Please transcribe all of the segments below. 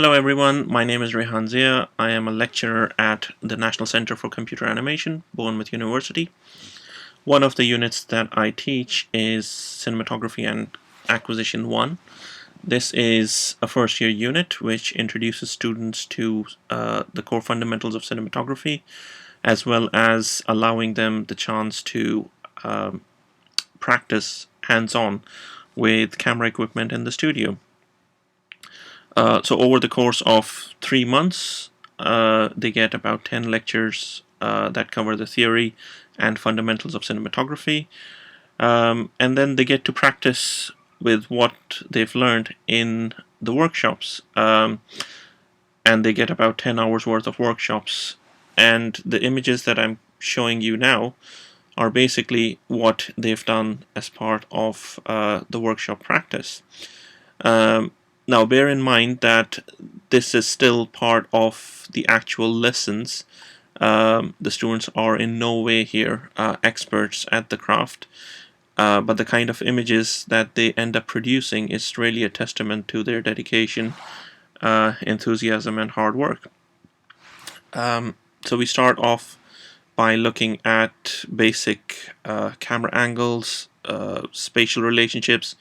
Hello everyone, my name is Rehan Zia. I am a lecturer at the National Center for Computer Animation, Bournemouth University. One of the units that I teach is Cinematography and Acquisition 1. This is a first year unit which introduces students to the core fundamentals of cinematography, as well as allowing them the chance to practice hands-on with camera equipment in the studio. So over the course of 3 months, they get about 10 lectures that cover the theory and fundamentals of cinematography. And then they get to practice with what they've learned in the workshops. And they get about 10 hours worth of workshops. And the images that I'm showing you now are basically what they've done as part of the workshop practice. Now, bear in mind that this is still part of the actual lessons. The students are in no way here experts at the craft, but the kind of images that they end up producing is really a testament to their dedication, enthusiasm, and hard work. So we start off by looking at basic camera angles, spatial relationships,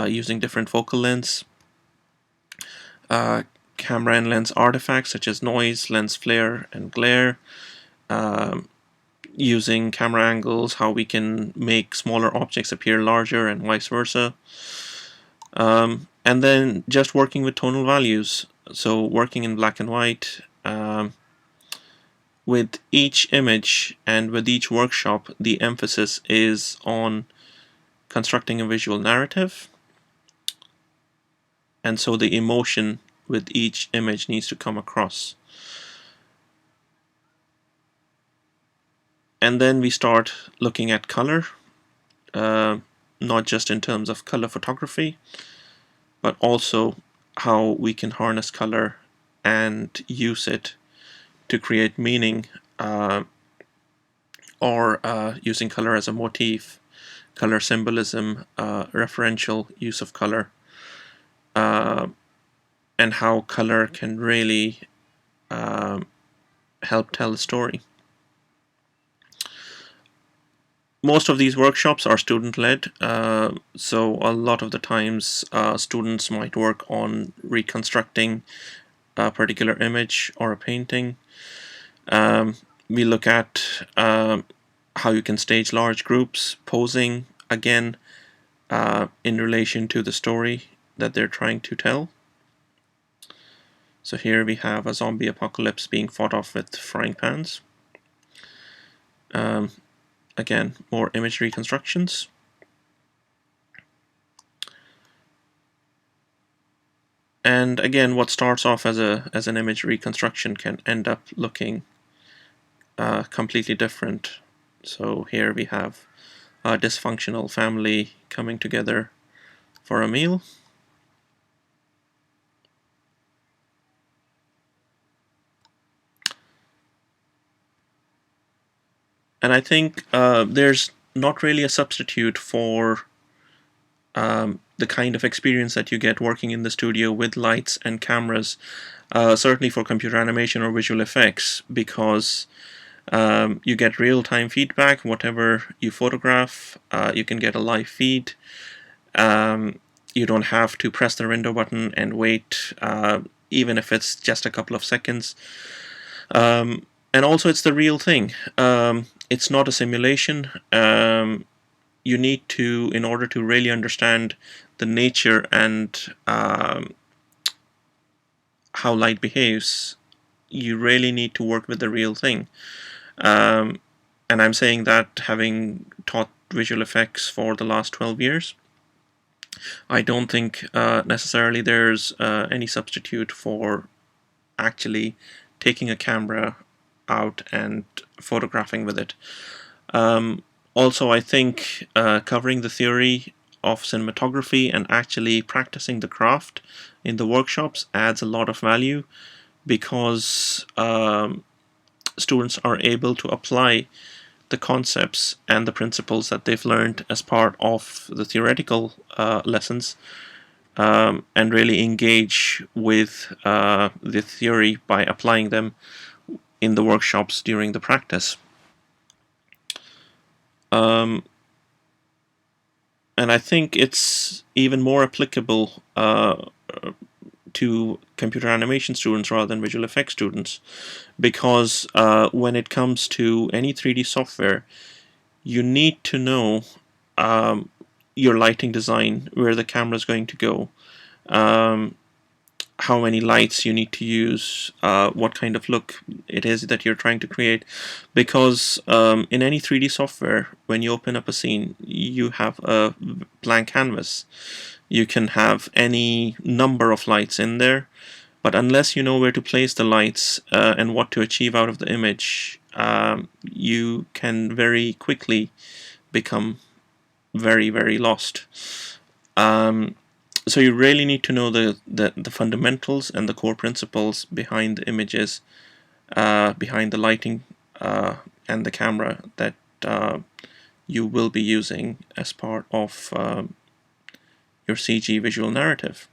using different focal lengths, camera and lens artifacts such as noise, lens flare, and glare, using camera angles, how we can make smaller objects appear larger and vice versa, and then just working with tonal values, so working in black and white. With each image and with each workshop, the emphasis is on constructing a visual narrative, and so the emotion with each image needs to come across. And then we start looking at color, not just in terms of color photography, but also how we can harness color and use it to create meaning, or using color as a motif, color symbolism, referential use of color, and how color can really help tell a story. Most of these workshops are student-led, so a lot of the times students might work on reconstructing a particular image or a painting. We look at how you can stage large groups, posing, again, in relation to the story that they're trying to tell. So here we have a zombie apocalypse being fought off with frying pans. Again, more image reconstructions. And again, what starts off as an image reconstruction can end up looking completely different. So here we have a dysfunctional family coming together for a meal. And I think there's not really a substitute for the kind of experience that you get working in the studio with lights and cameras, certainly for computer animation or visual effects, because you get real-time feedback. Whatever you photograph, you can get a live feed. You don't have to press the render button and wait, even if it's just a couple of seconds. And also, it's the real thing. It's not a simulation. You need to, in order to really understand the nature and how light behaves, you really need to work with the real thing. And I'm saying that having taught visual effects for the last 12 years. I don't think necessarily there's any substitute for actually taking a camera out and photographing with it. Also, I think covering the theory of cinematography and actually practicing the craft in the workshops adds a lot of value, because students are able to apply the concepts and the principles that they've learned as part of the theoretical lessons and really engage with the theory by applying them in the workshops during the practice. Um, and I think it's even more applicable to computer animation students rather than visual effects students, because when it comes to any 3D software, you need to know um, your lighting design, where the camera is going to go, um, how many lights you need to use, what kind of look it is that you're trying to create. Because in any 3D software, when you open up a scene, you have a blank canvas. You can have any number of lights in there, but unless you know where to place the lights and what to achieve out of the image, you can very quickly become very, very lost. Um, so you really need to know the fundamentals and the core principles behind the images, behind the lighting and the camera that you will be using as part of your CG visual narrative.